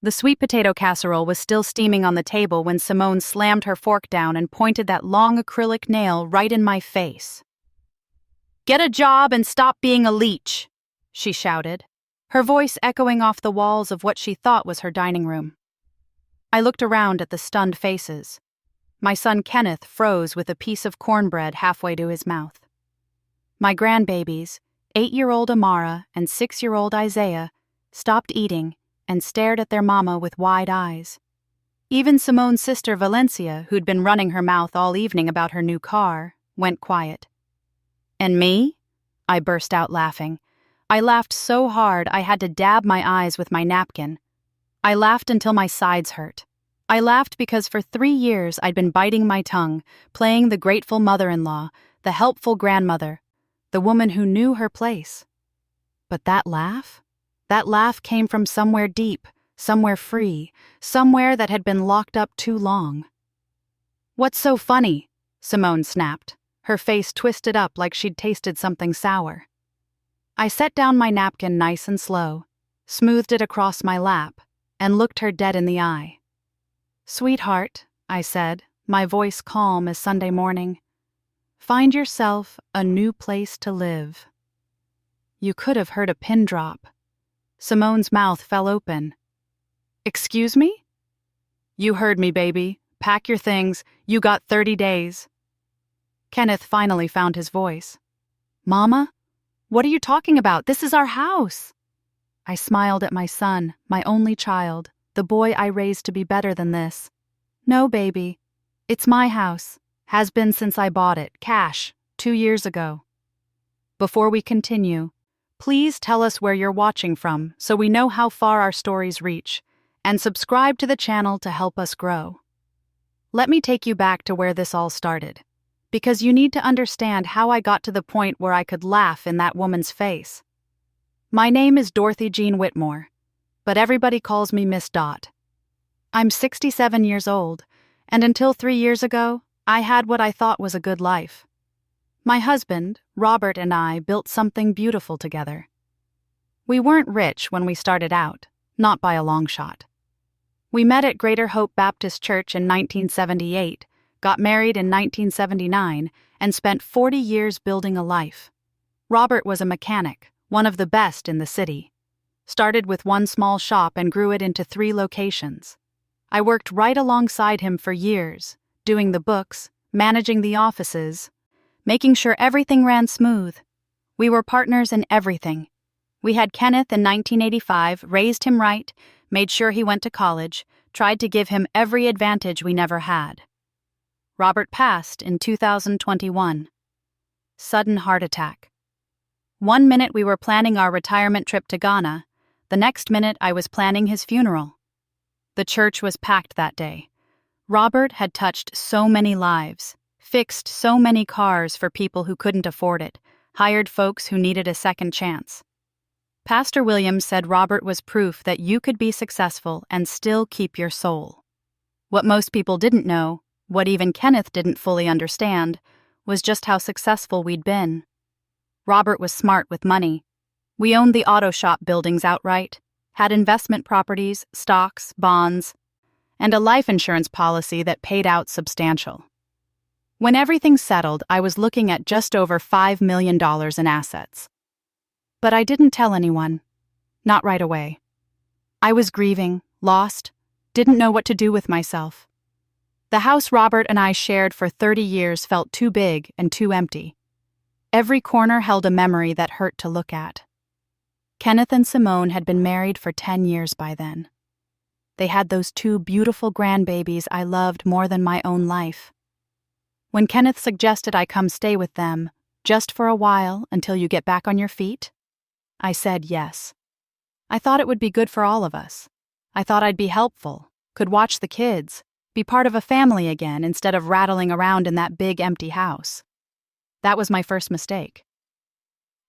The sweet potato casserole was still steaming on the table when Simone slammed her fork down and pointed that long acrylic nail right in my face. "Get a job and stop being a leech," she shouted, her voice echoing off the walls of what she thought was her dining room. I looked around at the stunned faces. My son Kenneth froze with a piece of cornbread halfway to his mouth. My grandbabies, 8-year-old Amara and 6-year-old Isaiah, stopped eating and stared at their mama with wide eyes. Even Simone's sister Valencia, who'd been running her mouth all evening about her new car, went quiet. "And me?" I burst out laughing. I laughed so hard I had to dab my eyes with my napkin. I laughed until my sides hurt. I laughed because for 3 years I'd been biting my tongue, playing the grateful mother-in-law, the helpful grandmother, the woman who knew her place. But that laugh came from somewhere deep, somewhere free, somewhere that had been locked up too long. "What's so funny?" Simone snapped, her face twisted up like she'd tasted something sour. I set down my napkin nice and slow, smoothed it across my lap, and looked her dead in the eye. "Sweetheart," I said, my voice calm as Sunday morning, "find yourself a new place to live." You could have heard a pin drop. Simone's mouth fell open. "Excuse me?" "You heard me, baby. Pack your things. You got 30 days. Kenneth finally found his voice. "Mama? What are you talking about? This is our house." I smiled at my son, my only child, the boy I raised to be better than this. "No, baby. It's my house. Has been since I bought it, cash, 2 years ago." Before we continue, please tell us where you're watching from so we know how far our stories reach, and subscribe to the channel to help us grow. Let me take you back to where this all started, because you need to understand how I got to the point where I could laugh in that woman's face. My name is Dorothy Jean Whitmore, but everybody calls me Miss Dot. I'm 67 years old, and until 3 years ago, I had what I thought was a good life. My husband, Robert, and I built something beautiful together. We weren't rich when we started out, not by a long shot. We met at Greater Hope Baptist Church in 1978, got married in 1979, and spent 40 years building a life. Robert was a mechanic, one of the best in the city. Started with one small shop and grew it into 3 locations. I worked right alongside him for years, doing the books, managing the offices, making sure everything ran smooth. We were partners in everything. We had Kenneth in 1985, raised him right, made sure he went to college, tried to give him every advantage we never had. Robert passed in 2021. Sudden heart attack. One minute we were planning our retirement trip to Ghana, the next minute I was planning his funeral. The church was packed that day. Robert had touched so many lives, fixed so many cars for people who couldn't afford it, hired folks who needed a second chance. Pastor Williams said Robert was proof that you could be successful and still keep your soul. What most people didn't know, what even Kenneth didn't fully understand, was just how successful we'd been. Robert was smart with money. We owned the auto shop buildings outright, had investment properties, stocks, bonds, and a life insurance policy that paid out substantial. When everything settled, I was looking at just over $5 million in assets. But I didn't tell anyone. Not right away. I was grieving, lost, didn't know what to do with myself. The house Robert and I shared for 30 years felt too big and too empty. Every corner held a memory that hurt to look at. Kenneth and Simone had been married for 10 years by then. They had those 2 beautiful grandbabies I loved more than my own life. When Kenneth suggested I come stay with them, just for a while until you get back on your feet, I said yes. I thought it would be good for all of us. I thought I'd be helpful, could watch the kids, be part of a family again instead of rattling around in that big empty house. That was my first mistake.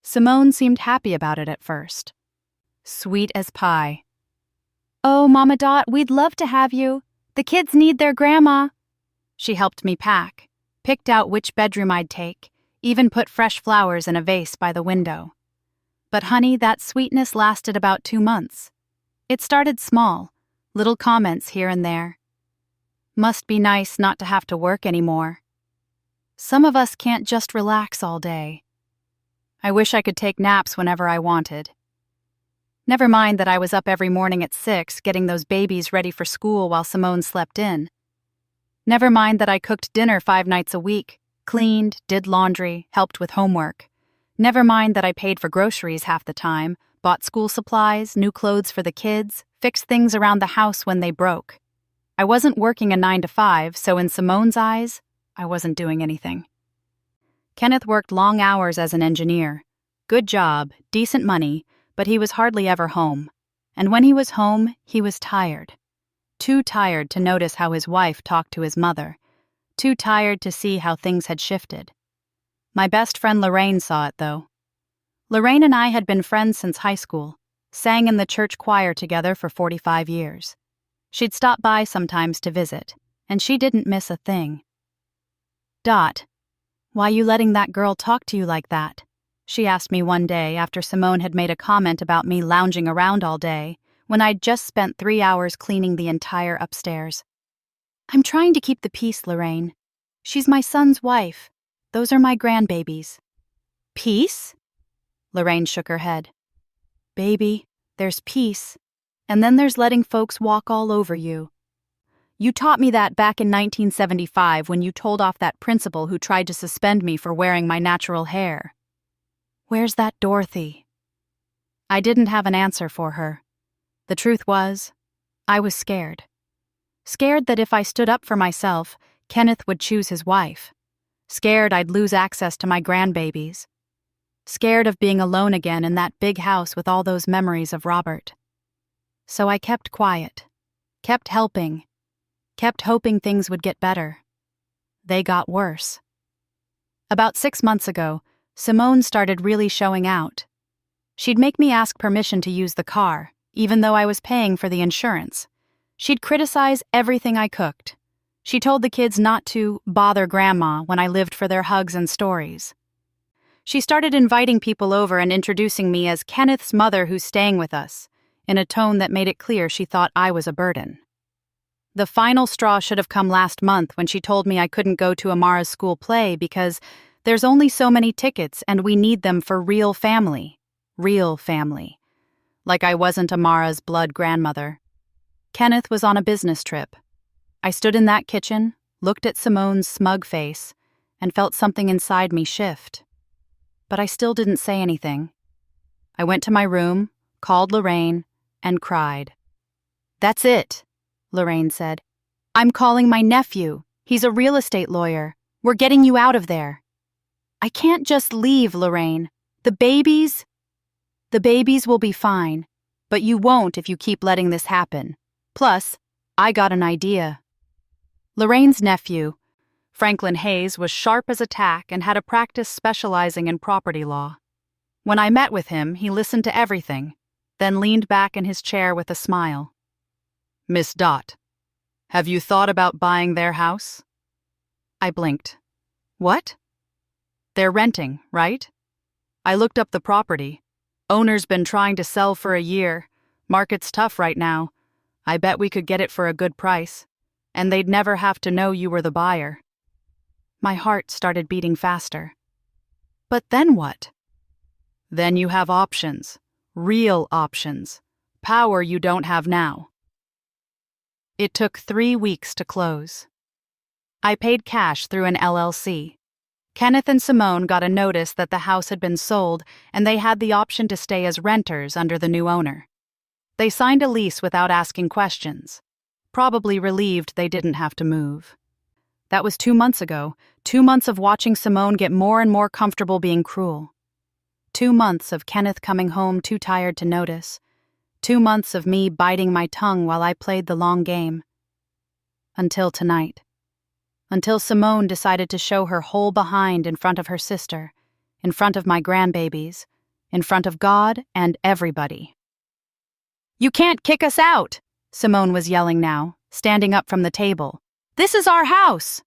Simone seemed happy about it at first. Sweet as pie. "Oh, Mama Dot, we'd love to have you. The kids need their grandma." She helped me pack, picked out which bedroom I'd take, even put fresh flowers in a vase by the window. But honey, that sweetness lasted about 2 months. It started small, Little comments here and there. Must be nice not to have to work anymore. Some of us can't just relax all day. I wish I could take naps whenever I wanted. Never mind that I was up every morning at 6 getting those babies ready for school while Simone slept in. Never mind that I cooked dinner 5 nights a week, cleaned, did laundry, helped with homework. Never mind that I paid for groceries half the time, bought school supplies, new clothes for the kids, fixed things around the house when they broke. I wasn't working a 9 to 5, so in Simone's eyes, I wasn't doing anything. Kenneth worked long hours as an engineer. Good job, decent money, but he was hardly ever home. And when he was home, he was tired. Too tired to notice how his wife talked to his mother. Too tired to see how things had shifted. My best friend Lorraine saw it, though. Lorraine and I had been friends since high school, sang in the church choir together for 45 years. She'd stop by sometimes to visit, and she didn't miss a thing. "Dot, why you letting that girl talk to you like that?" she asked me one day after Simone had made a comment about me lounging around all day when I'd just spent 3 hours cleaning the entire upstairs. "I'm trying to keep the peace, Lorraine. She's my son's wife. Those are my grandbabies." "Peace?" Lorraine shook her head. "Baby, there's peace, and then there's letting folks walk all over you. You taught me that back in 1975 when you told off that principal who tried to suspend me for wearing my natural hair. Where's that Dorothy?" I didn't have an answer for her. The truth was, I was scared. Scared that if I stood up for myself, Kenneth would choose his wife. Scared I'd lose access to my grandbabies. Scared of being alone again in that big house with all those memories of Robert. So I kept quiet, kept helping, kept hoping things would get better. They got worse. About 6 months ago, Simone started really showing out. She'd make me ask permission to use the car, even though I was paying for the insurance. She'd criticize everything I cooked. She told the kids not to bother Grandma when I lived for their hugs and stories. She started inviting people over and introducing me as Kenneth's mother who's staying with us, in a tone that made it clear she thought I was a burden. The final straw should have come last month when she told me I couldn't go to Amara's school play because there's only so many tickets and we need them for real family. Real family. Like I wasn't Amara's blood grandmother. Kenneth was on a business trip. I stood in that kitchen, looked at Simone's smug face, and felt something inside me shift. But I still didn't say anything. I went to my room, called Lorraine, and cried. "That's it," Lorraine said. "I'm calling my nephew. He's a real estate lawyer. We're getting you out of there." "I can't just leave, Lorraine. The babies will be fine, but you won't if you keep letting this happen. Plus, I got an idea." Lorraine's nephew, Franklin Hayes, was sharp as a tack and had a practice specializing in property law. When I met with him, he listened to everything, then leaned back in his chair with a smile. "Miss Dot, have you thought about buying their house?" I blinked. "What?" "They're renting, right? I looked up the property. Owner's been trying to sell for a year. Market's tough right now. I bet we could get it for a good price. And they'd never have to know you were the buyer." My heart started beating faster. "But then what?" "Then you have options. Real options. Power you don't have now." It took 3 weeks to close. I paid cash through an LLC. Kenneth and Simone got a notice that the house had been sold and they had the option to stay as renters under the new owner. They signed a lease without asking questions, probably relieved they didn't have to move. That was 2 months ago, 2 months of watching Simone get more and more comfortable being cruel. 2 months of Kenneth coming home too tired to notice. 2 months of me biting my tongue while I played the long game. Until tonight. Until Simone decided to show her whole behind in front of her sister, in front of my grandbabies, in front of God and everybody. "You can't kick us out!" Simone was yelling now, standing up from the table. "This is our house!"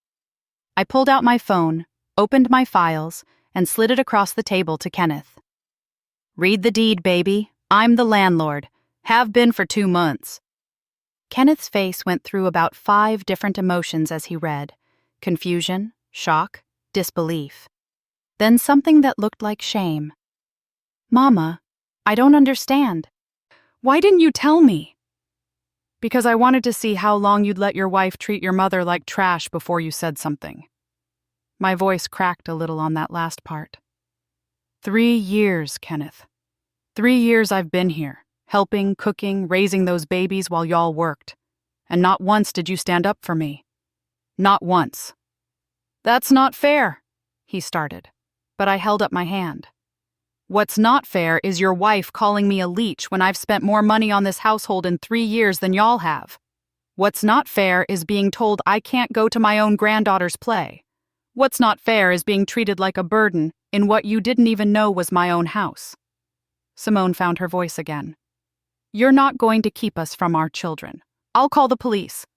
I pulled out my phone, opened my files, and slid it across the table to Kenneth. "Read the deed, baby. I'm the landlord. Have been for 2 months." Kenneth's face went through about 5 different emotions as he read: confusion, shock, disbelief. Then something that looked like shame. "Mama, I don't understand. Why didn't you tell me?" "Because I wanted to see how long you'd let your wife treat your mother like trash before you said something." My voice cracked a little on that last part. 3 years, Kenneth. 3 years I've been here, helping, cooking, raising those babies while y'all worked. And not once did you stand up for me. Not once. "That's not fair," he started, but I held up my hand. "What's not fair is your wife calling me a leech when I've spent more money on this household in 3 years than y'all have. What's not fair is being told I can't go to my own granddaughter's play. What's not fair is being treated like a burden in what you didn't even know was my own house." Simone found her voice again. "You're not going to keep us from our children. I'll call the police.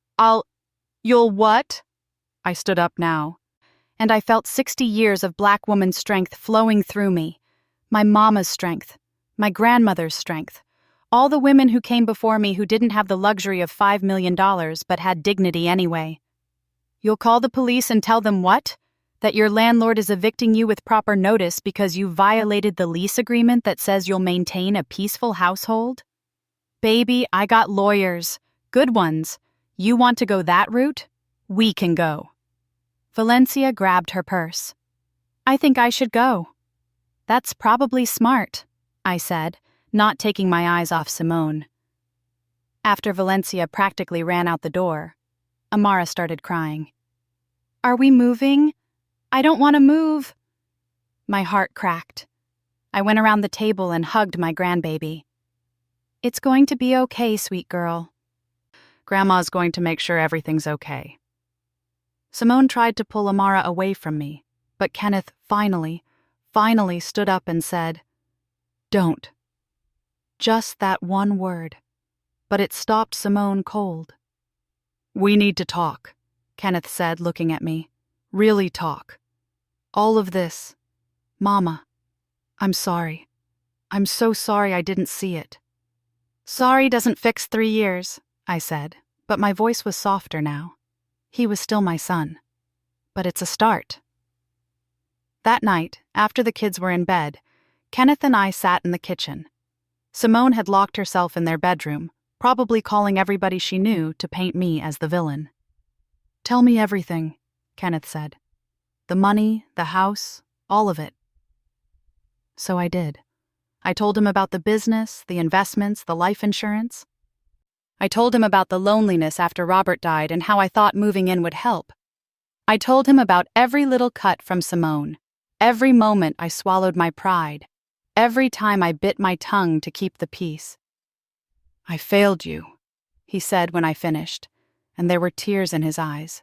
You'll what?" I stood up now, and I felt 60 years of black woman's strength flowing through me. My mama's strength, my grandmother's strength, all the women who came before me who didn't have the luxury of $5 million but had dignity anyway. "You'll call the police and tell them what? That your landlord is evicting you with proper notice because you violated the lease agreement that says you'll maintain a peaceful household? Baby, I got lawyers. Good ones. You want to go that route? We can go." Valencia grabbed her purse. "I think I should go." "That's probably smart," I said, not taking my eyes off Simone. After Valencia practically ran out the door, Amara started crying. "Are we moving? I don't want to move." My heart cracked. I went around the table and hugged my grandbaby. "It's going to be okay, sweet girl. Grandma's going to make sure everything's okay." Simone tried to pull Amara away from me, but Kenneth finally stood up and said, "Don't." Just that one word, but it stopped Simone cold. "We need to talk," Kenneth said, looking at me. "Really talk. All of this. Mama, I'm sorry. I'm so sorry I didn't see it." "Sorry doesn't fix 3 years," I said, but my voice was softer now. He was still my son. But it's a start. That night, after the kids were in bed, Kenneth and I sat in the kitchen. Simone had locked herself in their bedroom, probably calling everybody she knew to paint me as the villain. "Tell me everything," Kenneth said. "The money, the house, all of it." So I did. I told him about the business, the investments, the life insurance. I told him about the loneliness after Robert died and how I thought moving in would help. I told him about every little cut from Simone, every moment I swallowed my pride, every time I bit my tongue to keep the peace. "I failed you," he said when I finished, and there were tears in his eyes.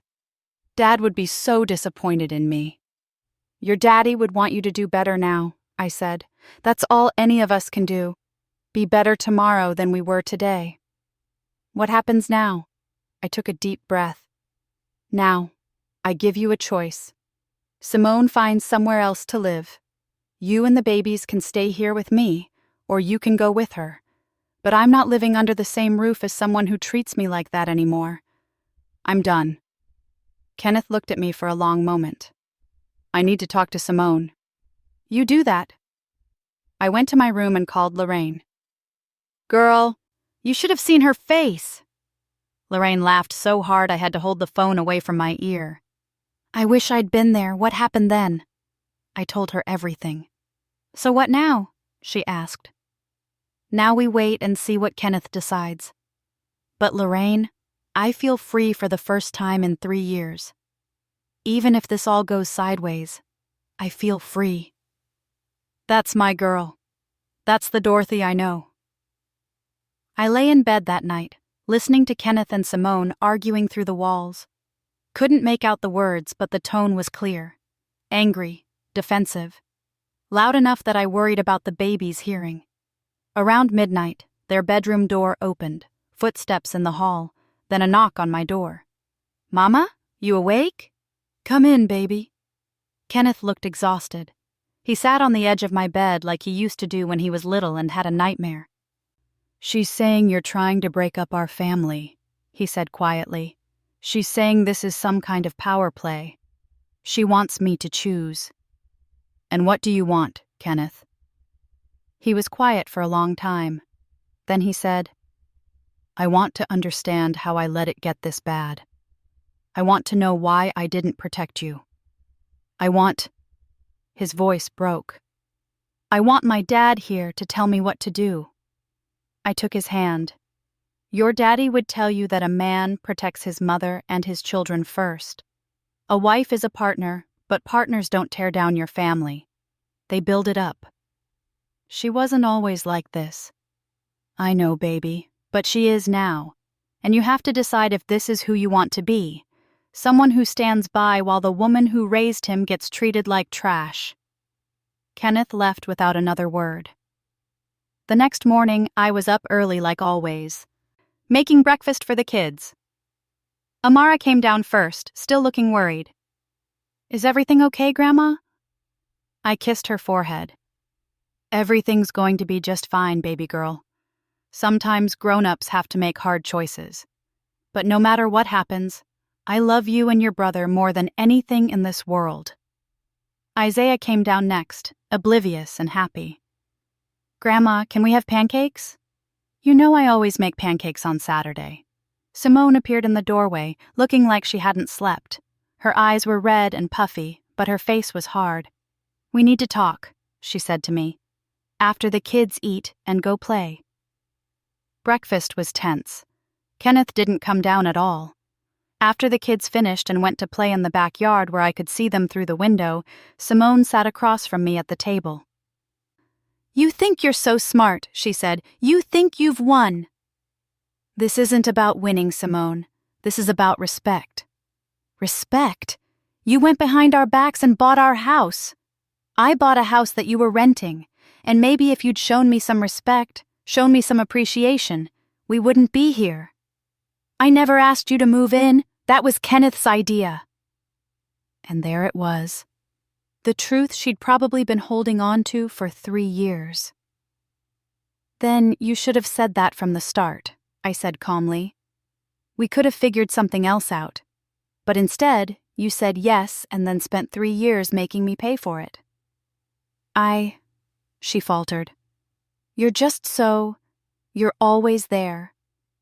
"Dad would be so disappointed in me." "Your daddy would want you to do better now," I said. "That's all any of us can do. Be better tomorrow than we were today." "What happens now?" I took a deep breath. "Now, I give you a choice. Simone finds somewhere else to live. You and the babies can stay here with me, or you can go with her. But I'm not living under the same roof as someone who treats me like that anymore. I'm done." Kenneth looked at me for a long moment. "I need to talk to Simone." "You do that." I went to my room and called Lorraine. "Girl, you should have seen her face." Lorraine laughed so hard I had to hold the phone away from my ear. "I wish I'd been there. What happened then?" I told her everything. "So what now?" she asked. "Now we wait and see what Kenneth decides. But Lorraine, I feel free for the first time in 3 years. Even if this all goes sideways, I feel free. That's my girl. That's the Dorothy I know." I lay in bed that night, listening to Kenneth and Simone arguing through the walls. Couldn't make out the words, but the tone was clear. Angry, defensive. Loud enough that I worried about the babies hearing. Around midnight, their bedroom door opened, footsteps in the hall, then a knock on my door. "Mama, you awake? Come in, baby." Kenneth looked exhausted. He sat on the edge of my bed like he used to do when he was little and had a nightmare. "She's saying you're trying to break up our family," he said quietly. She's saying this is some kind of power play. She wants me to choose. And what do you want, Kenneth? He was quiet for a long time. Then he said, I want to understand how I let it get this bad. I want to know why I didn't protect you. His voice broke. I want my dad here to tell me what to do. I took his hand. Your daddy would tell you that a man protects his mother and his children first. A wife is a partner, but partners don't tear down your family. They build it up. She wasn't always like this. I know, baby, but she is now. And you have to decide if this is who you want to be. Someone who stands by while the woman who raised him gets treated like trash. Kenneth left without another word. The next morning, I was up early like always, making breakfast for the kids. Amara came down first, still looking worried. Is everything okay, Grandma? I kissed her forehead. Everything's going to be just fine, baby girl. Sometimes grown-ups have to make hard choices. But no matter what happens, I love you and your brother more than anything in this world. Isaiah came down next, oblivious and happy. Grandma, can we have pancakes? You know I always make pancakes on Saturday. Simone appeared in the doorway, looking like she hadn't slept. Her eyes were red and puffy, but her face was hard. We need to talk, she said to me. After the kids eat and go play. Breakfast was tense. Kenneth didn't come down at all. After the kids finished and went to play in the backyard where I could see them through the window, Simone sat across from me at the table. You think you're so smart, she said. You think you've won. This isn't about winning, Simone. This is about respect. Respect? You went behind our backs and bought our house. I bought a house that you were renting, and maybe if you'd shown me some respect, shown me some appreciation, we wouldn't be here. I never asked you to move in. That was Kenneth's idea. And there it was. The truth she'd probably been holding on to for 3 years. Then you should have said that from the start, I said calmly. We could have figured something else out. But instead, you said yes and then spent 3 years making me pay for it. She faltered. You're always there.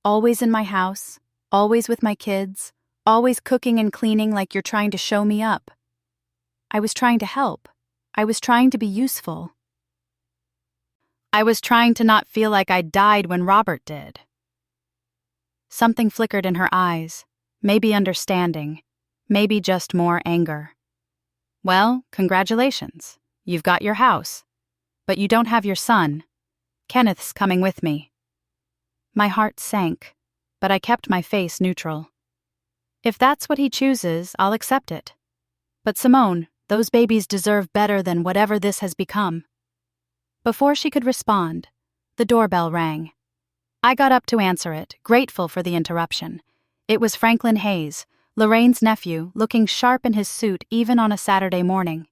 Always in my house. Always with my kids. Always cooking and cleaning like you're trying to show me up. I was trying to help. I was trying to be useful. I was trying to not feel like I died when Robert did. Something flickered in her eyes. Maybe understanding. Maybe just more anger. Well, congratulations. You've got your house. But you don't have your son. Kenneth's coming with me. My heart sank, but I kept my face neutral. If that's what he chooses, I'll accept it. But Simone, those babies deserve better than whatever this has become. Before she could respond, the doorbell rang. I got up to answer it, grateful for the interruption. It was Franklin Hayes, Lorraine's nephew, looking sharp in his suit even on a Saturday morning.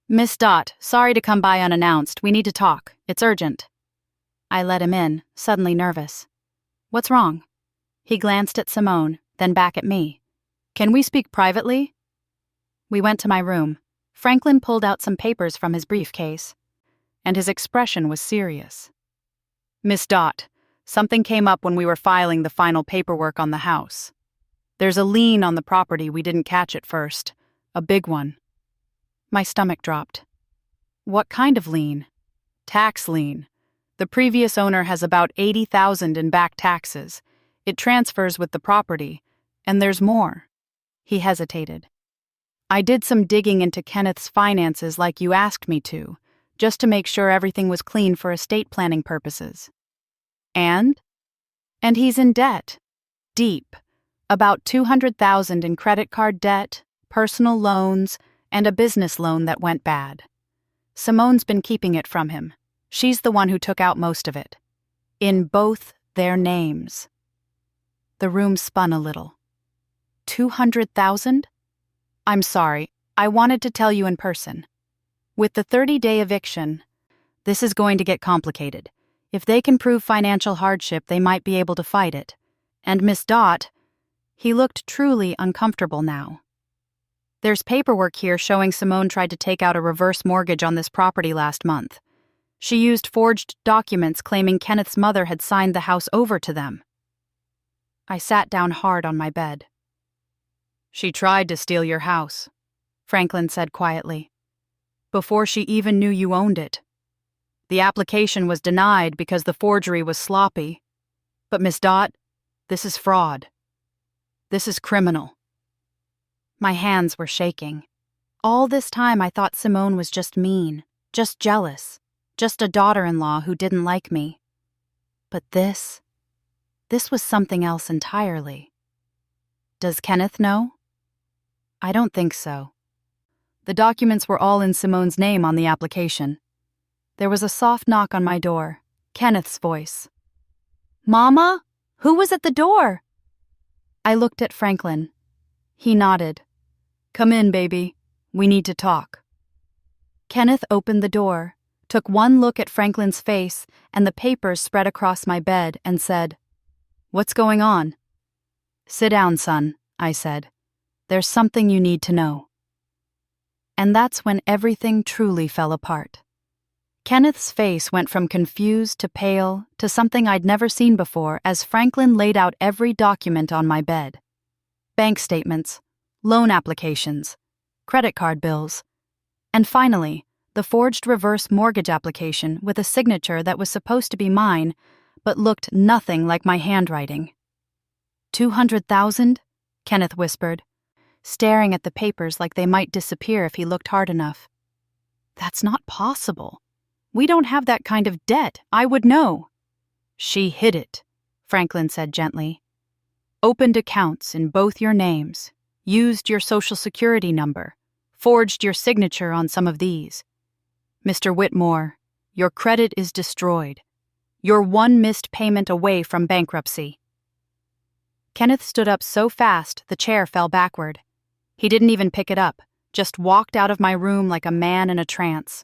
Miss Dot, sorry to come by unannounced. We need to talk. It's urgent. I let him in, suddenly nervous. What's wrong? He glanced at Simone, then back at me. Can we speak privately? We went to my room. Franklin pulled out some papers from his briefcase, and his expression was serious. Miss Dot, something came up when we were filing the final paperwork on the house. There's a lien on the property we didn't catch at first. A big one. My stomach dropped. What kind of lien? Tax lien. The previous owner has about $80,000 in back taxes. It transfers with the property, and there's more. He hesitated. I did some digging into Kenneth's finances like you asked me to, just to make sure everything was clean for estate planning purposes. And he's in debt. Deep. About $200,000 in credit card debt, personal loans, and a business loan that went bad. Simone's been keeping it from him. She's the one who took out most of it. In both their names. The room spun a little. 200,000? I'm sorry, I wanted to tell you in person. With the 30-day eviction, this is going to get complicated. If they can prove financial hardship, they might be able to fight it. And Miss Dot, he looked truly uncomfortable now. There's paperwork here showing Simone tried to take out a reverse mortgage on this property last month. She used forged documents claiming Kenneth's mother had signed the house over to them. I sat down hard on my bed. She tried to steal your house, Franklin said quietly, before she even knew you owned it. The application was denied because the forgery was sloppy. But Miss Dot, this is fraud. This is criminal. My hands were shaking. All this time I thought Simone was just mean, just jealous, just a daughter-in-law who didn't like me. But this was something else entirely. Does Kenneth know? I don't think so. The documents were all in Simone's name on the application. There was a soft knock on my door, Kenneth's voice. Mama? Who was at the door? I looked at Franklin. He nodded. Come in, baby. We need to talk. Kenneth opened the door, took one look at Franklin's face and the papers spread across my bed, and said, What's going on? Sit down, son, I said. There's something you need to know. And that's when everything truly fell apart. Kenneth's face went from confused to pale to something I'd never seen before as Franklin laid out every document on my bed. Bank statements, loan applications, credit card bills, and finally, the forged reverse mortgage application with a signature that was supposed to be mine, but looked nothing like my handwriting. 200,000? Kenneth whispered, staring at the papers like they might disappear if he looked hard enough. That's not possible. We don't have that kind of debt. I would know. She hid it, Franklin said gently. Opened accounts in both your names, used your social security number, forged your signature on some of these. Mr. Whitmore, your credit is destroyed. You're one missed payment away from bankruptcy. Kenneth stood up so fast the chair fell backward. He didn't even pick it up, just walked out of my room like a man in a trance.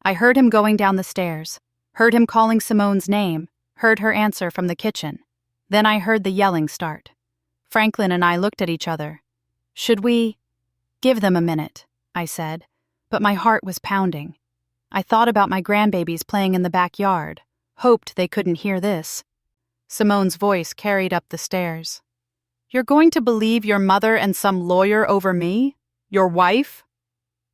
I heard him going down the stairs, heard him calling Simone's name, heard her answer from the kitchen. Then I heard the yelling start. Franklin and I looked at each other. Should we? Give them a minute, I said, but my heart was pounding. I thought about my grandbabies playing in the backyard, hoped they couldn't hear this. Simone's voice carried up the stairs. You're going to believe your mother and some lawyer over me? Your wife?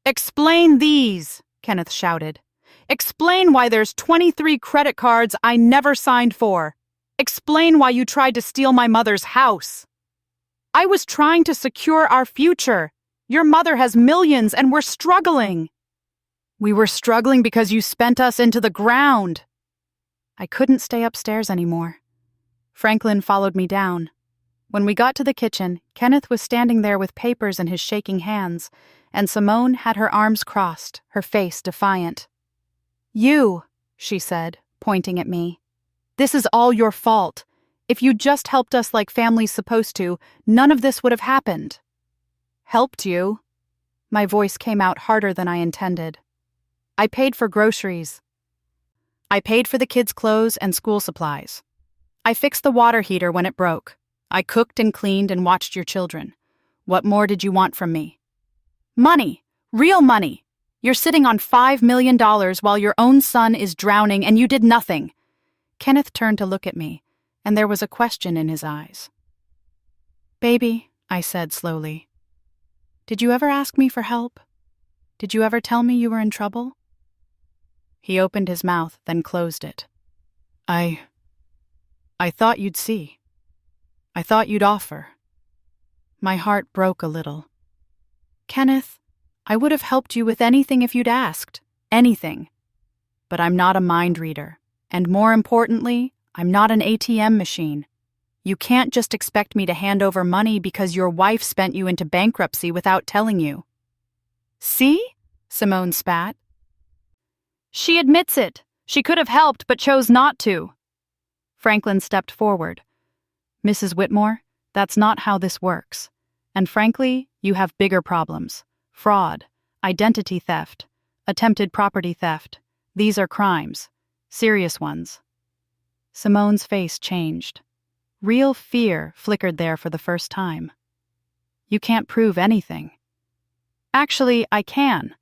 Explain these, Kenneth shouted. Explain why there's 23 credit cards I never signed for. Explain why you tried to steal my mother's house. I was trying to secure our future. Your mother has millions and we're struggling. We were struggling because you spent us into the ground. I couldn't stay upstairs anymore. Franklin followed me down. When we got to the kitchen, Kenneth was standing there with papers in his shaking hands, and Simone had her arms crossed, her face defiant. You, she said, pointing at me. This is all your fault. If you'd just helped us like family's supposed to, none of this would have happened. Helped you? My voice came out harder than I intended. I paid for groceries. I paid for the kids' clothes and school supplies. I fixed the water heater when it broke. I cooked and cleaned and watched your children. What more did you want from me? Money. Real money. You're sitting on $5 million while your own son is drowning and you did nothing. Kenneth turned to look at me, and there was a question in his eyes. Baby, I said slowly, did you ever ask me for help? Did you ever tell me you were in trouble? He opened his mouth, then closed it. I thought you'd see. I thought you'd offer. My heart broke a little. Kenneth, I would have helped you with anything if you'd asked. Anything. But I'm not a mind reader. And more importantly, I'm not an ATM machine. You can't just expect me to hand over money because your wife spent you into bankruptcy without telling you. See? Simone spat. She admits it. She could have helped but chose not to. Franklin stepped forward. Mrs. Whitmore, that's not how this works. And frankly, you have bigger problems. Fraud, identity theft, attempted property theft. These are crimes. Serious ones. Simone's face changed. Real fear flickered there for the first time. You can't prove anything. Actually, I can.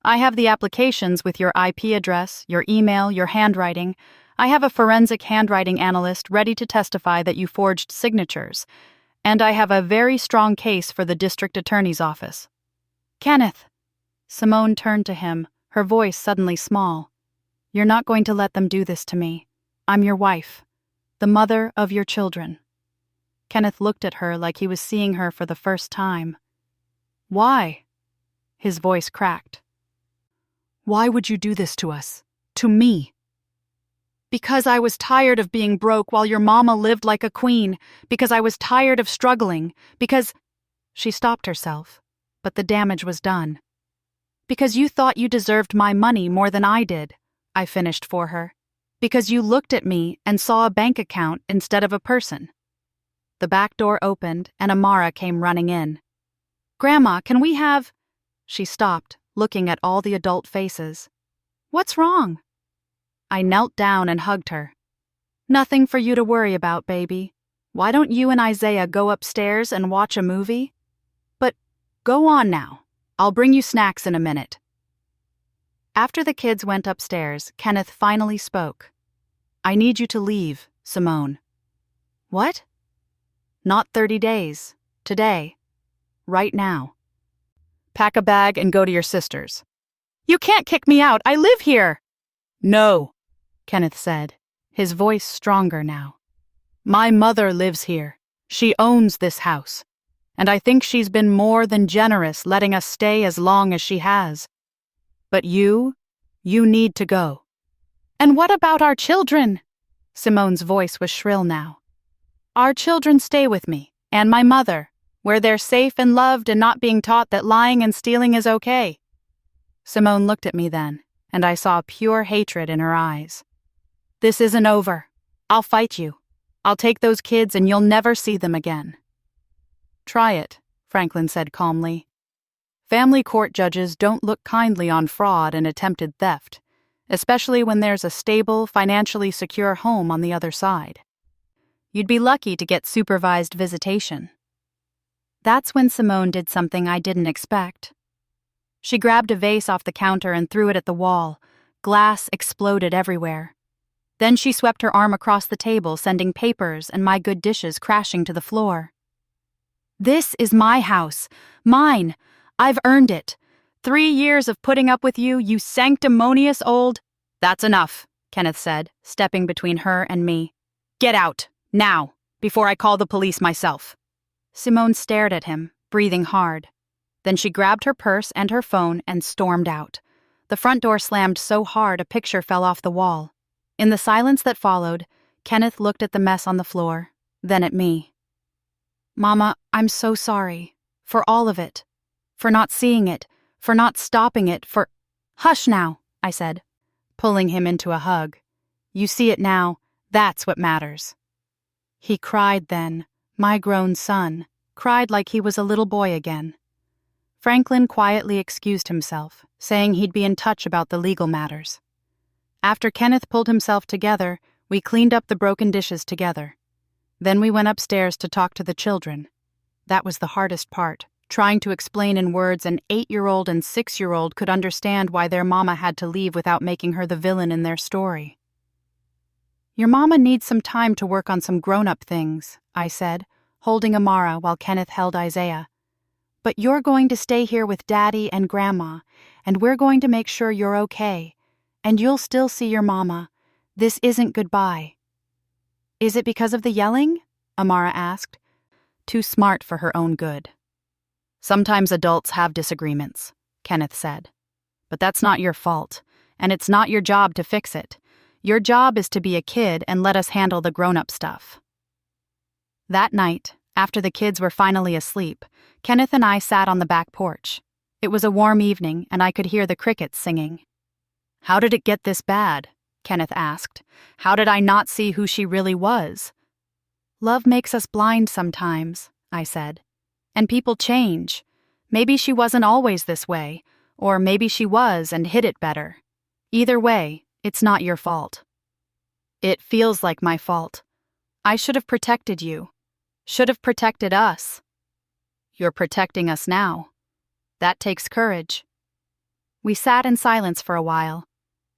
I have the applications with your IP address, your email, your handwriting. I have a forensic handwriting analyst ready to testify that you forged signatures. And I have a very strong case for the district attorney's office. Kenneth! Simone turned to him, her voice suddenly small. You're not going to let them do this to me. I'm your wife, the mother of your children. Kenneth looked at her like he was seeing her for the first time. Why? His voice cracked. Why would you do this to us? To me? Because I was tired of being broke while your mama lived like a queen. Because I was tired of struggling. Because... She stopped herself, but the damage was done. Because you thought you deserved my money more than I did, I finished for her. Because you looked at me and saw a bank account instead of a person. The back door opened and Amara came running in. Grandma, can we have... She stopped, looking at all the adult faces. What's wrong? I knelt down and hugged her. Nothing for you to worry about, baby. Why don't you and Isaiah go upstairs and watch a movie? But go on now. I'll bring you snacks in a minute. After the kids went upstairs, Kenneth finally spoke. I need you to leave, Simone. What? Not 30 days. Today. Right now. Pack a bag and go to your sister's. You can't kick me out. I live here. No, Kenneth said, his voice stronger now. My mother lives here. She owns this house. And I think she's been more than generous letting us stay as long as she has. But you need to go. And what about our children? Simone's voice was shrill now. Our children stay with me, and my mother, where they're safe and loved and not being taught that lying and stealing is okay. Simone looked at me then, and I saw pure hatred in her eyes. This isn't over. I'll fight you. I'll take those kids and you'll never see them again. Try it, Franklin said calmly. Family court judges don't look kindly on fraud and attempted theft, especially when there's a stable, financially secure home on the other side. You'd be lucky to get supervised visitation. That's when Simone did something I didn't expect. She grabbed a vase off the counter and threw it at the wall. Glass exploded everywhere. Then she swept her arm across the table, sending papers and my good dishes crashing to the floor. This is my house. Mine. I've earned it. 3 years of putting up with you, you sanctimonious old... That's enough, Kenneth said, stepping between her and me. Get out, now, before I call the police myself. Simone stared at him, breathing hard. Then she grabbed her purse and her phone and stormed out. The front door slammed so hard a picture fell off the wall. In the silence that followed, Kenneth looked at the mess on the floor, then at me. Mama, I'm so sorry. For all of it. For not seeing it. For not stopping it. For... Hush now, I said, pulling him into a hug. You see it now. That's what matters. He cried then, my grown son, cried like he was a little boy again. Franklin quietly excused himself, saying he'd be in touch about the legal matters. After Kenneth pulled himself together, we cleaned up the broken dishes together. Then we went upstairs to talk to the children. That was the hardest part, trying to explain in words an 8-year-old and 6-year-old could understand why their mama had to leave without making her the villain in their story. Your mama needs some time to work on some grown-up things, I said, holding Amara while Kenneth held Isaiah. But you're going to stay here with Daddy and Grandma, and we're going to make sure you're okay. And you'll still see your mama. This isn't goodbye. Is it because of the yelling? Amara asked, too smart for her own good. Sometimes adults have disagreements, Kenneth said. But that's not your fault, and it's not your job to fix it. Your job is to be a kid and let us handle the grown-up stuff. That night, after the kids were finally asleep, Kenneth and I sat on the back porch. It was a warm evening, and I could hear the crickets singing. How did it get this bad? Kenneth asked. How did I not see who she really was? Love makes us blind sometimes, I said. And people change. Maybe she wasn't always this way, or maybe she was and hid it better. Either way, it's not your fault. It feels like my fault. I should have protected you. Should have protected us. You're protecting us now. That takes courage. We sat in silence for a while.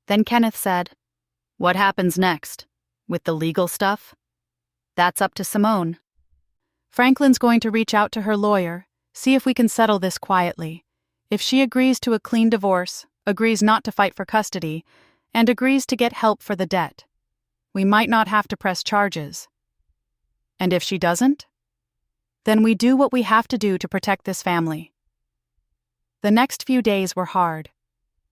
Then Kenneth said, "What happens next? With the legal stuff?" "That's up to Simone. Franklin's going to reach out to her lawyer, see if we can settle this quietly. If she agrees to a clean divorce, agrees not to fight for custody, and agrees to get help for the debt, we might not have to press charges. And if she doesn't, then we do what we have to do to protect this family." The next few days were hard.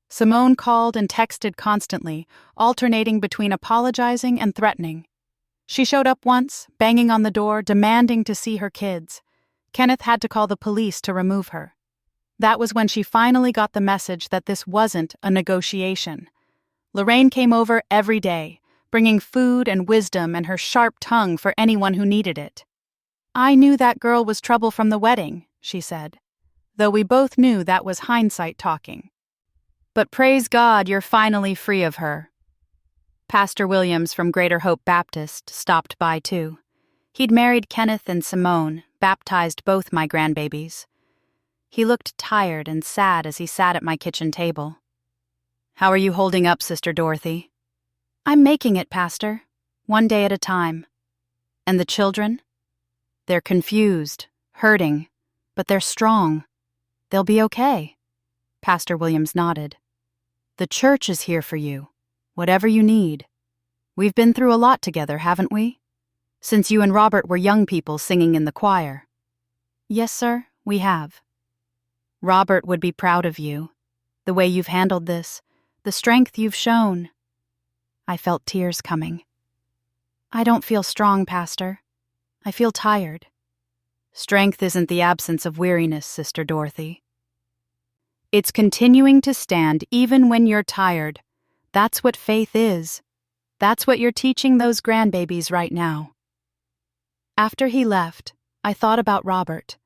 Simone called and texted constantly, alternating between apologizing and threatening. She showed up once, banging on the door, demanding to see her kids. Kenneth had to call the police to remove her. That was when she finally got the message that this wasn't a negotiation. Lorraine came over every day, bringing food and wisdom and her sharp tongue for anyone who needed it. "I knew that girl was trouble from the wedding," she said, though we both knew that was hindsight talking. "But praise God you're finally free of her." Pastor Williams from Greater Hope Baptist stopped by too. He'd married Kenneth and Simone, baptized both my grandbabies. He looked tired and sad as he sat at my kitchen table. "How are you holding up, Sister Dorothy?" "I'm making it, Pastor. One day at a time." "And the children?" "They're confused, hurting, but they're strong. They'll be okay." Pastor Williams nodded. "The church is here for you, whatever you need. We've been through a lot together, haven't we? Since you and Robert were young people singing in the choir." "Yes, sir, we have." "Robert would be proud of you, the way you've handled this, the strength you've shown." I felt tears coming. "I don't feel strong, Pastor. I feel tired." "Strength isn't the absence of weariness, Sister Dorothy. It's continuing to stand even when you're tired. That's what faith is. That's what you're teaching those grandbabies right now." After he left, I thought about Robert,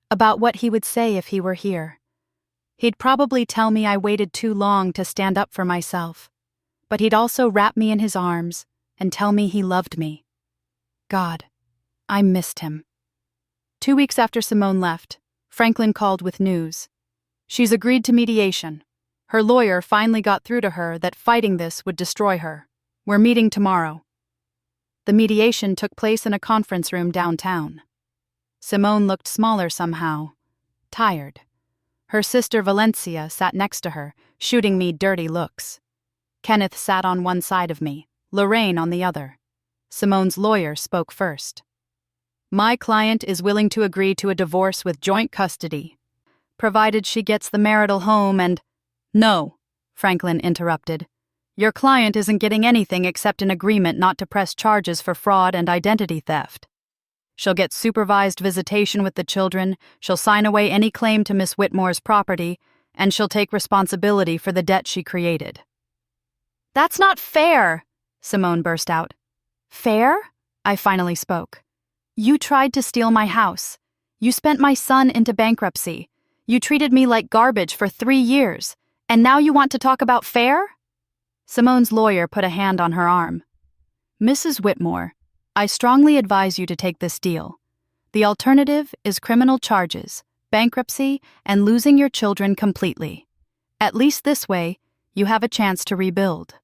about what he would say if he were here. He'd probably tell me I waited too long to stand up for myself, but he'd also wrap me in his arms and tell me he loved me. God, I missed him. 2 weeks after Simone left, Franklin called with news. She's agreed to mediation. Her lawyer finally got through to her that fighting this would destroy her. We're meeting tomorrow. The mediation took place in a conference room downtown. Simone looked smaller somehow, tired. Her sister Valencia sat next to her, shooting me dirty looks. Kenneth sat on one side of me, Lorraine on the other. Simone's lawyer spoke first. "My client is willing to agree to a divorce with joint custody, provided she gets the marital home and—" "No," Franklin interrupted. "Your client isn't getting anything except an agreement not to press charges for fraud and identity theft. She'll get supervised visitation with the children, she'll sign away any claim to Miss Whitmore's property, and she'll take responsibility for the debt she created." "That's not fair," Simone burst out. "Fair?" I finally spoke. "You tried to steal my house. You spent my son into bankruptcy. You treated me like garbage for 3 years, and now you want to talk about fair?" Simone's lawyer put a hand on her arm. "Mrs. Whitmore, I strongly advise you to take this deal. The alternative is criminal charges, bankruptcy, and losing your children completely. At least this way, you have a chance to rebuild."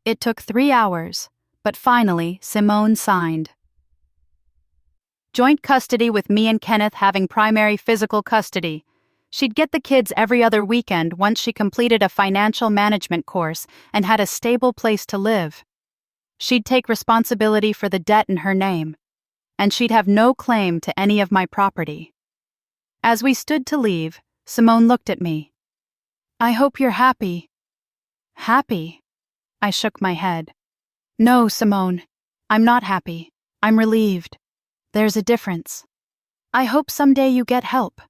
It took 3 hours, but finally Simone signed. Joint custody with me and Kenneth having primary physical custody. She'd get the kids every other weekend once she completed a financial management course and had a stable place to live. She'd take responsibility for the debt in her name, and she'd have no claim to any of my property. As we stood to leave, Simone looked at me. "I hope you're happy." "Happy?" I shook my head. "No, Simone, I'm not happy. I'm relieved. There's a difference. I hope someday you get help.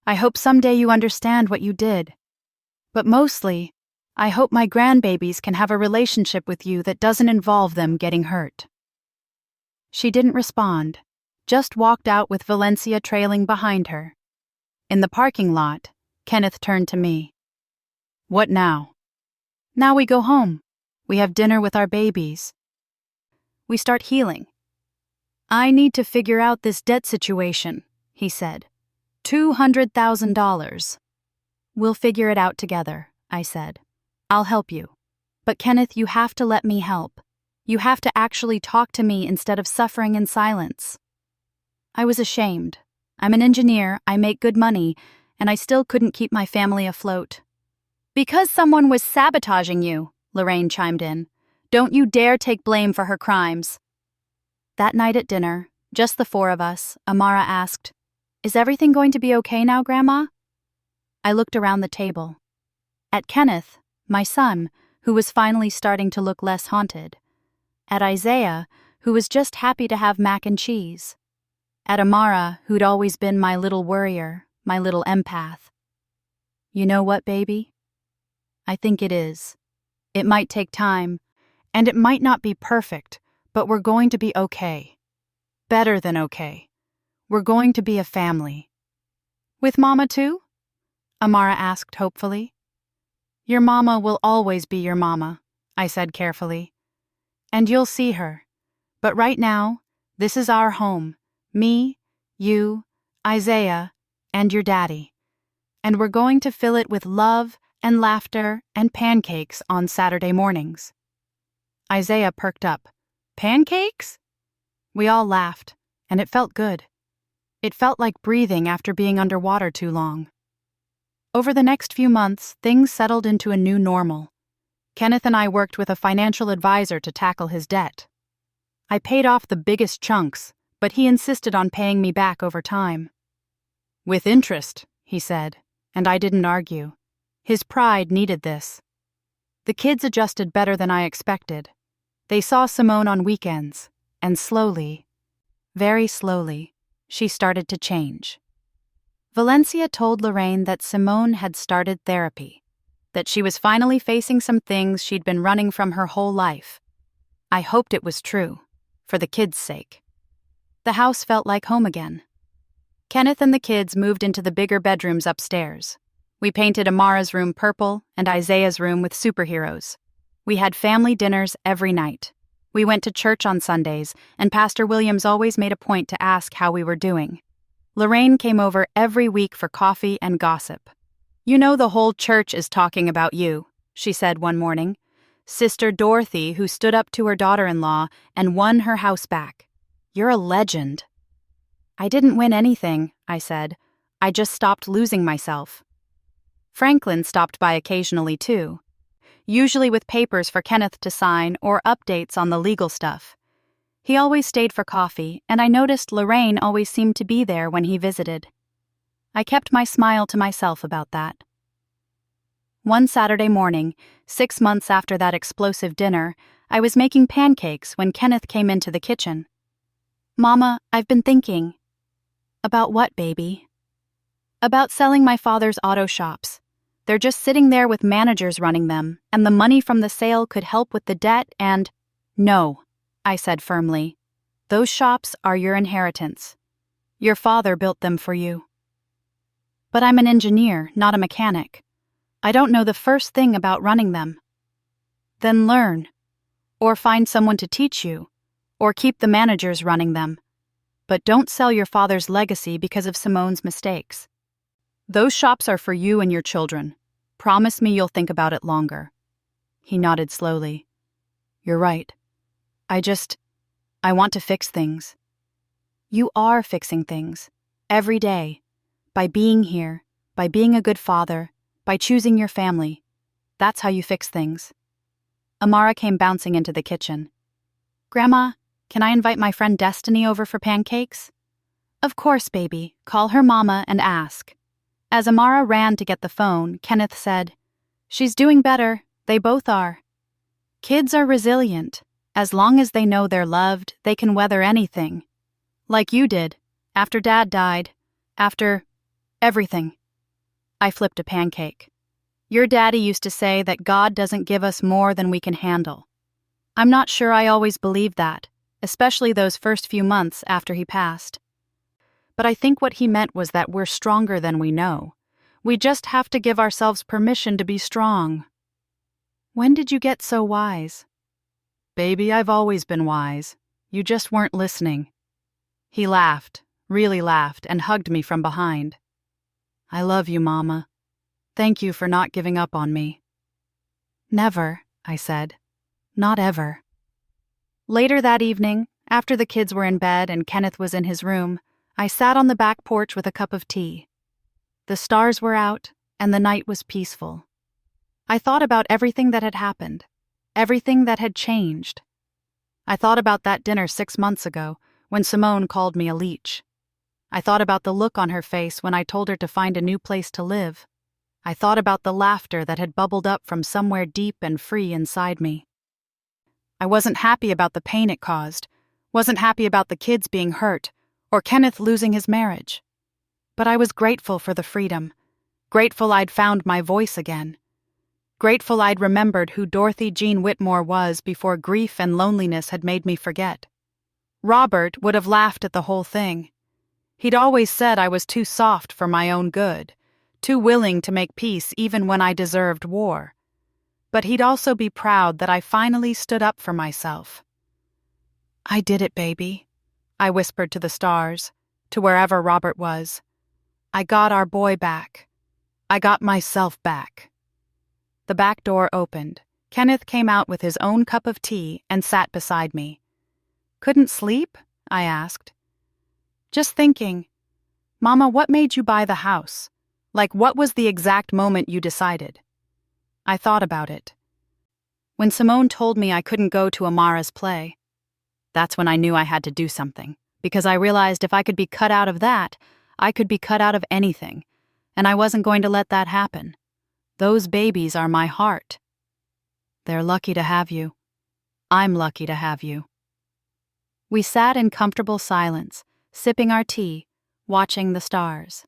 I hope someday you understand what you did. But mostly, I hope my grandbabies can have a relationship with you that doesn't involve them getting hurt." She didn't respond, just walked out with Valencia trailing behind her. In the parking lot, Kenneth turned to me. "What now?" "Now we go home. We have dinner with our babies. We start healing. I need to figure out this debt situation, he said. $200,000. We'll figure it out together, I said. I'll help you. But Kenneth, you have to let me help. You have to actually talk to me instead of suffering in silence. I was ashamed. I'm an engineer, I make good money, and I still couldn't keep my family afloat. Because someone was sabotaging you, Lorraine chimed in. Don't you dare take blame for her crimes. That night at dinner, just the four of us, Amara asked, Is everything going to be okay now, Grandma? I looked around the table. At Kenneth, my son, who was finally starting to look less haunted. At Isaiah, who was just happy to have mac and cheese. At Amara, who'd always been my little worrier, my little empath. You know what, baby? I think it is. It might take time, and it might not be perfect, but we're going to be okay. Better than okay. We're going to be a family. With Mama too? Amara asked hopefully. Your mama will always be your mama, I said carefully. And you'll see her. But right now, this is our home. Me, you, Isaiah, and your daddy. And we're going to fill it with love and laughter and pancakes on Saturday mornings. Isaiah perked up. Pancakes? We all laughed, and it felt good. It felt like breathing after being underwater too long. Over the next few months, things settled into a new normal. Kenneth and I worked with a financial advisor to tackle his debt. I paid off the biggest chunks, but he insisted on paying me back over time. With interest, he said, and I didn't argue. His pride needed this. The kids adjusted better than I expected. They saw Simone on weekends, and slowly, very slowly, she started to change. Valencia told Lorraine that Simone had started therapy, that she was finally facing some things she'd been running from her whole life. I hoped it was true, for the kids' sake. The house felt like home again. Kenneth and the kids moved into the bigger bedrooms upstairs. We painted Amara's room purple and Isaiah's room with superheroes. We had family dinners every night. We went to church on Sundays, and Pastor Williams always made a point to ask how we were doing. Lorraine came over every week for coffee and gossip. You know the whole church is talking about you, she said one morning. Sister Dorothy, who stood up to her daughter-in-law and won her house back. You're a legend. I didn't win anything, I said. I just stopped losing myself. Franklin stopped by occasionally too, usually with papers for Kenneth to sign or updates on the legal stuff. He always stayed for coffee, and I noticed Lorraine always seemed to be there when he visited. I kept my smile to myself about that. One Saturday morning, 6 months after that explosive dinner, I was making pancakes when Kenneth came into the kitchen. Mama, I've been thinking. About what, baby? About selling my father's auto shops. They're just sitting there with managers running them, and the money from the sale could help with the debt and— No, I said firmly. Those shops are your inheritance. Your father built them for you. But I'm an engineer, not a mechanic. I don't know the first thing about running them. Then learn. Or find someone to teach you. Or keep the managers running them. But don't sell your father's legacy because of Simone's mistakes. Those shops are for you and your children. Promise me you'll think about it longer. He nodded slowly. You're right. I want to fix things. You are fixing things. Every day. By being here. By being a good father. By choosing your family. That's how you fix things. Amara came bouncing into the kitchen. Grandma, can I invite my friend Destiny over for pancakes? Of course, baby. Call her mama and ask. As Amara ran to get the phone, Kenneth said, She's doing better. They both are. Kids are resilient. As long as they know they're loved, they can weather anything. Like you did, after Dad died, after everything. I flipped a pancake. Your daddy used to say that God doesn't give us more than we can handle. I'm not sure I always believed that, especially those first few months after he passed. But I think what he meant was that we're stronger than we know. We just have to give ourselves permission to be strong. When did you get so wise? Baby, I've always been wise. You just weren't listening. He laughed, really laughed, and hugged me from behind. I love you, Mama. Thank you for not giving up on me. Never, I said. Not ever. Later that evening, after the kids were in bed and Kenneth was in his room, I sat on the back porch with a cup of tea. The stars were out, and the night was peaceful. I thought about everything that had happened, everything that had changed. I thought about that dinner 6 months ago, when Simone called me a leech. I thought about the look on her face when I told her to find a new place to live. I thought about the laughter that had bubbled up from somewhere deep and free inside me. I wasn't happy about the pain it caused, wasn't happy about the kids being hurt, or Kenneth losing his marriage. But I was grateful for the freedom, grateful I'd found my voice again, grateful I'd remembered who Dorothy Jean Whitmore was before grief and loneliness had made me forget. Robert would have laughed at the whole thing. He'd always said I was too soft for my own good, too willing to make peace even when I deserved war. But he'd also be proud that I finally stood up for myself. I did it, baby, I whispered to the stars, to wherever Robert was. I got our boy back. I got myself back. The back door opened. Kenneth came out with his own cup of tea and sat beside me. Couldn't sleep? I asked. Just thinking. Mama, what made you buy the house? Like, what was the exact moment you decided? I thought about it. When Simone told me I couldn't go to Amara's play, that's when I knew I had to do something, because I realized if I could be cut out of that, I could be cut out of anything, and I wasn't going to let that happen. Those babies are my heart. They're lucky to have you. I'm lucky to have you. We sat in comfortable silence, sipping our tea, watching the stars.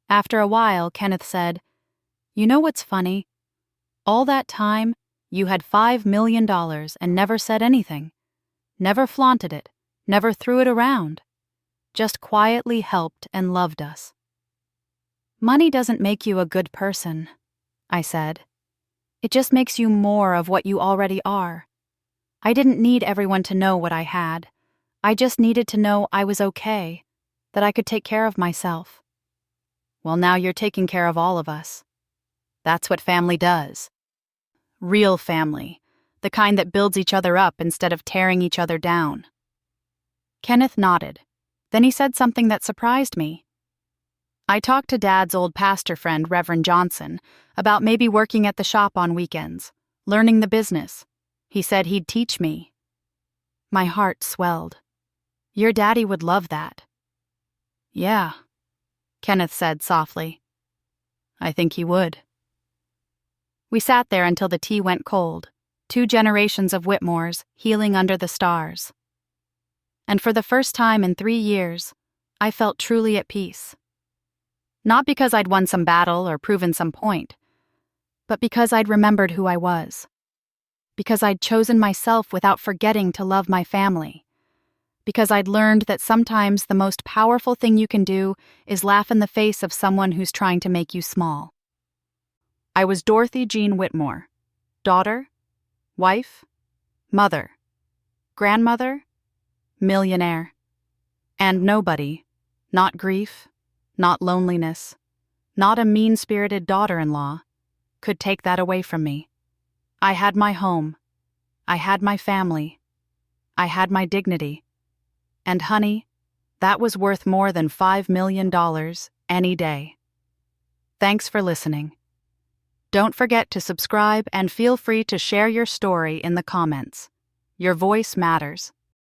After a while, Kenneth said, You know what's funny? All that time, you had $5 million and never said anything. Never flaunted it, never threw it around. Just quietly helped and loved us. Money doesn't make you a good person, I said. It just makes you more of what you already are. I didn't need everyone to know what I had. I just needed to know I was okay, that I could take care of myself. Well, now you're taking care of all of us. That's what family does. Real family, the kind that builds each other up instead of tearing each other down. Kenneth nodded. Then he said something that surprised me. I talked to Dad's old pastor friend, Reverend Johnson, about maybe working at the shop on weekends, learning the business. He said he'd teach me. My heart swelled. Your daddy would love that. Yeah, Kenneth said softly. I think he would. We sat there until the tea went cold, 2 generations of Whitmores healing under the stars. And for the first time in 3 years, I felt truly at peace. Not because I'd won some battle or proven some point, but because I'd remembered who I was. Because I'd chosen myself without forgetting to love my family. Because I'd learned that sometimes the most powerful thing you can do is laugh in the face of someone who's trying to make you small. I was Dorothy Jean Whitmore, daughter, wife, mother, grandmother, millionaire, and nobody, not grief, not loneliness, not a mean-spirited daughter-in-law, could take that away from me. I had my home. I had my family. I had my dignity. And honey, that was worth more than $5 million any day. Thanks for listening. Don't forget to subscribe and feel free to share your story in the comments. Your voice matters.